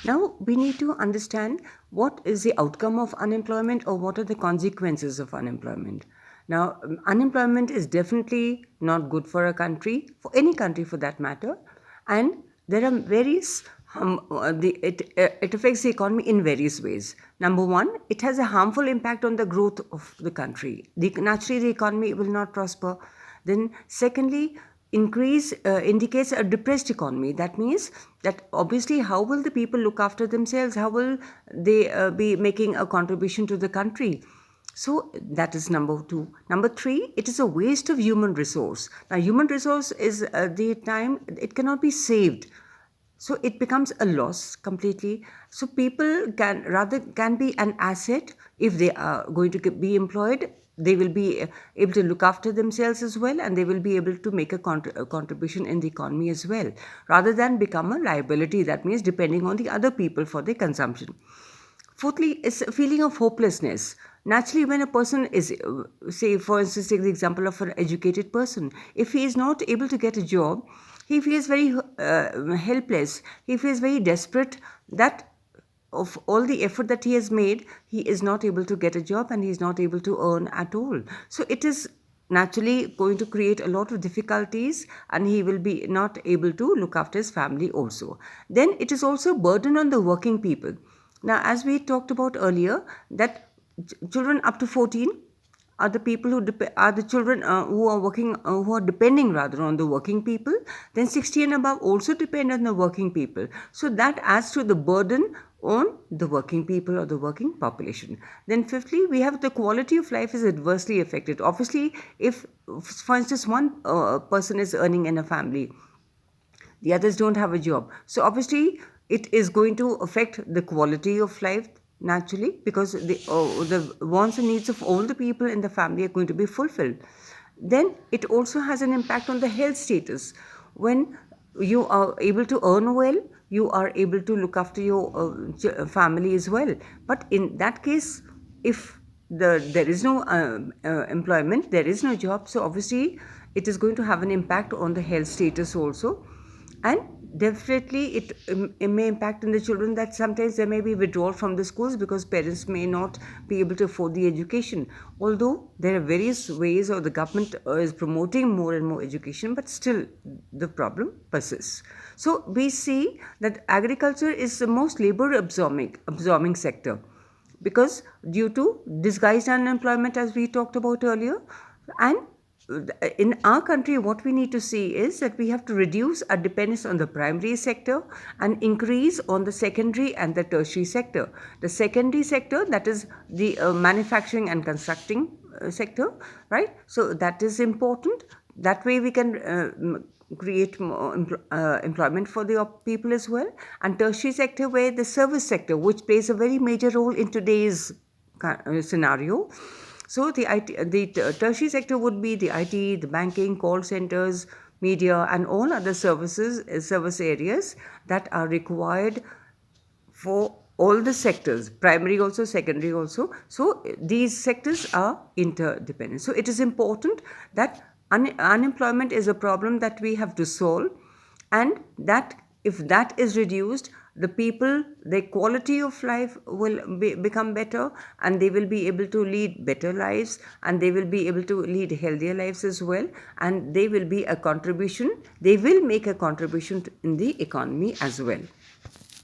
Now we need to understand what is the outcome of unemployment or what are the consequences of unemployment. Now, unemployment is definitely not good for a country, for any country for that matter, and there are various it affects the economy in various ways. Number one, it has a harmful impact on the growth of the country. Naturally, the economy will not prosper. Then, secondly, increase indicates a depressed economy. That means that obviously, how will the people look after themselves? How will they be making a contribution to the country? So that is number two. Number three, it is a waste of human resource. Now, human resource is the time it cannot be saved, so it becomes a loss completely. So people can be an asset if they are going to be employed. They will be able to look after themselves as well, and they will be able to make a contribution in the economy as well, rather than become a liability. That means depending on the other people for their consumption. Fourthly, is a feeling of hopelessness. Naturally, when a person is, say, for instance, take the example of an educated person, if he is not able to get a job, he feels very helpless. He feels very desperate that of all the effort that he has made, he is not able to get a job and he is not able to earn at all. So it is naturally going to create a lot of difficulties, and he will be not able to look after his family also. Then it is also a burden on the working people. Now, as we talked about earlier, that children up to 14 are the people are the children who are working, who are depending rather on the working people. Then 60 and above also depend on the working people. So that adds to the burden on the working people or the working population. Then fifthly, we have the quality of life is adversely affected. Obviously, if for instance one person is earning in a family, the others don't have a job, so obviously it is going to affect the quality of life naturally, because the wants and needs of all the people in the family are going to be fulfilled. Then it also has an impact on the health status. When you are able to earn well, you are able to look after your family as well. But in that case, if there is no employment, there is no job, so obviously it is going to have an impact on the health status also. And definitely it may impact in the children, that sometimes there may be withdrawal from the schools because parents may not be able to afford the education, although there are various ways, or the government is promoting more and more education, but still the problem persists. So we see that agriculture is the most labor absorbing sector, because due to disguised unemployment, as we talked about earlier. And in our country, what we need to see is that we have to reduce our dependence on the primary sector and increase on the secondary and the tertiary sector. The secondary sector, that is the manufacturing and constructing sector, right? So that is important. That way we can create more employment for the people as well. And tertiary sector, where the service sector, which plays a very major role in today's scenario. So the tertiary sector would be the IT, the banking, call centers, media, and all other service areas that are required for all the sectors, primary also, secondary also. So these sectors are interdependent. So it is important that unemployment is a problem that we have to solve, and that if that is reduced, the people, their quality of life will become better, and they will be able to lead better lives, and they will be able to lead healthier lives as well, and they will be a contribution, they will make a contribution in the economy as well.